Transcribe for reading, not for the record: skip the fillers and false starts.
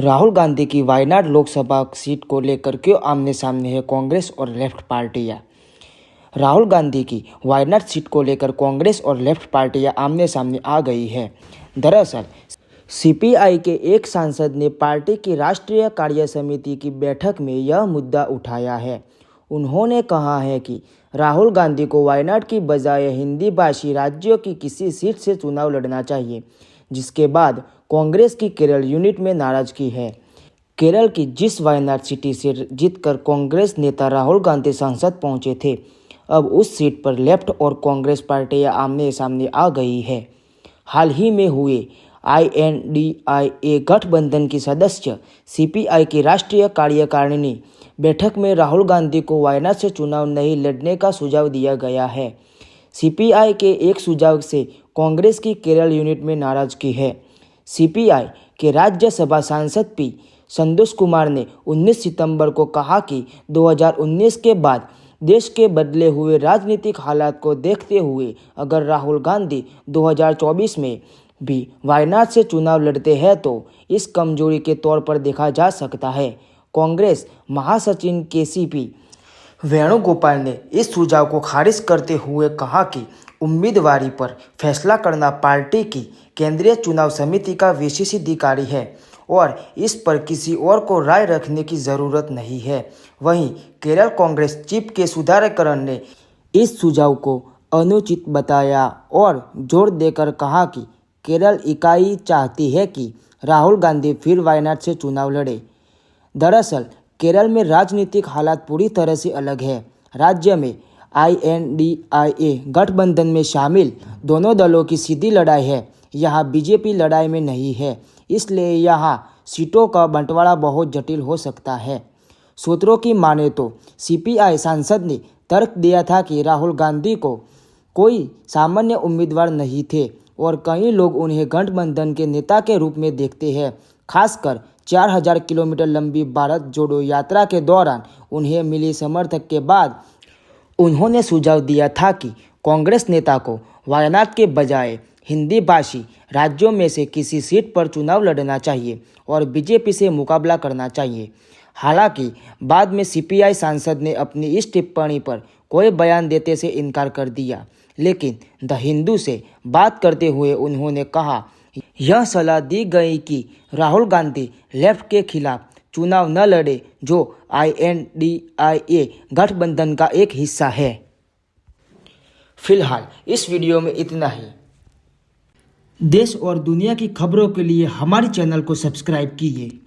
राहुल गांधी की वायनाड लोकसभा सीट को लेकर क्यों आमने सामने है कांग्रेस और लेफ्ट पार्टियां। राहुल गांधी की वायनाड सीट को लेकर कांग्रेस और लेफ्ट पार्टियां आमने सामने आ गई है। दरअसल सीपीआई के एक सांसद ने पार्टी की राष्ट्रीय कार्य समिति की बैठक में यह मुद्दा उठाया है। उन्होंने कहा है कि राहुल गांधी को वायनाड की बजाय हिंदी भाषी राज्यों की किसी सीट से चुनाव लड़ना चाहिए, जिसके बाद कांग्रेस की केरल यूनिट में नाराजगी है। केरल की जिस वायनाड सिटी से जीतकर कांग्रेस नेता राहुल गांधी संसद पहुंचे थे, अब उस सीट पर लेफ्ट और कांग्रेस पार्टियां आमने सामने आ गई है। हाल ही में हुए INDIA गठबंधन की सदस्य सीपीआई की राष्ट्रीय कार्यकारिणी बैठक में राहुल गांधी को वायनाड से चुनाव नहीं लड़ने का सुझाव दिया गया है। सीपीआई के एक सुझाव से कांग्रेस की केरल यूनिट में नाराजगी है। सीपीआई के राज्यसभा सांसद पी संतोष कुमार ने 19 सितंबर को कहा कि 2019 के बाद देश के बदले हुए राजनीतिक हालात को देखते हुए अगर राहुल गांधी 2024 में भी वायनाड से चुनाव लड़ते हैं तो इस कमजोरी के तौर पर देखा जा सकता है। कांग्रेस महासचिव KCP वेणुगोपाल ने इस सुझाव को खारिज करते हुए कहा कि उम्मीदवारी पर फैसला करना पार्टी की केंद्रीय चुनाव समिति का विशेषाधिकारी है और इस पर किसी और को राय रखने की ज़रूरत नहीं है। वहीं केरल कांग्रेस चीफ के सुधाकरन ने इस सुझाव को अनुचित बताया और जोर देकर कहा कि केरल इकाई चाहती है कि राहुल गांधी फिर वायनाड से चुनाव लड़े। दरअसल केरल में राजनीतिक हालात पूरी तरह से अलग है। राज्य में INDIA गठबंधन में शामिल दोनों दलों की सीधी लड़ाई है। यहाँ बीजेपी लड़ाई में नहीं है, इसलिए यहाँ सीटों का बंटवारा बहुत जटिल हो सकता है। सूत्रों की माने तो सीपीआई सांसद ने तर्क दिया था कि राहुल गांधी को कोई सामान्य उम्मीदवार नहीं थे और कई लोग उन्हें गठबंधन के नेता के रूप में देखते हैं। खासकर 4000 किलोमीटर लंबी भारत जोड़ो यात्रा के दौरान उन्हें मिली समर्थक के बाद उन्होंने सुझाव दिया था कि कांग्रेस नेता को वायनाड के बजाय हिंदी भाषी राज्यों में से किसी सीट पर चुनाव लड़ना चाहिए और बीजेपी से मुकाबला करना चाहिए। हालांकि बाद में सीपीआई सांसद ने अपनी इस टिप्पणी पर कोई बयान देते से इनकार कर दिया, लेकिन द हिंदू से बात करते हुए उन्होंने कहा यह सलाह दी गई कि राहुल गांधी लेफ्ट के खिलाफ चुनाव न लड़े, जो INDIA गठबंधन का एक हिस्सा है। फिलहाल इस वीडियो में इतना ही। देश और दुनिया की खबरों के लिए हमारे चैनल को सब्सक्राइब कीजिए।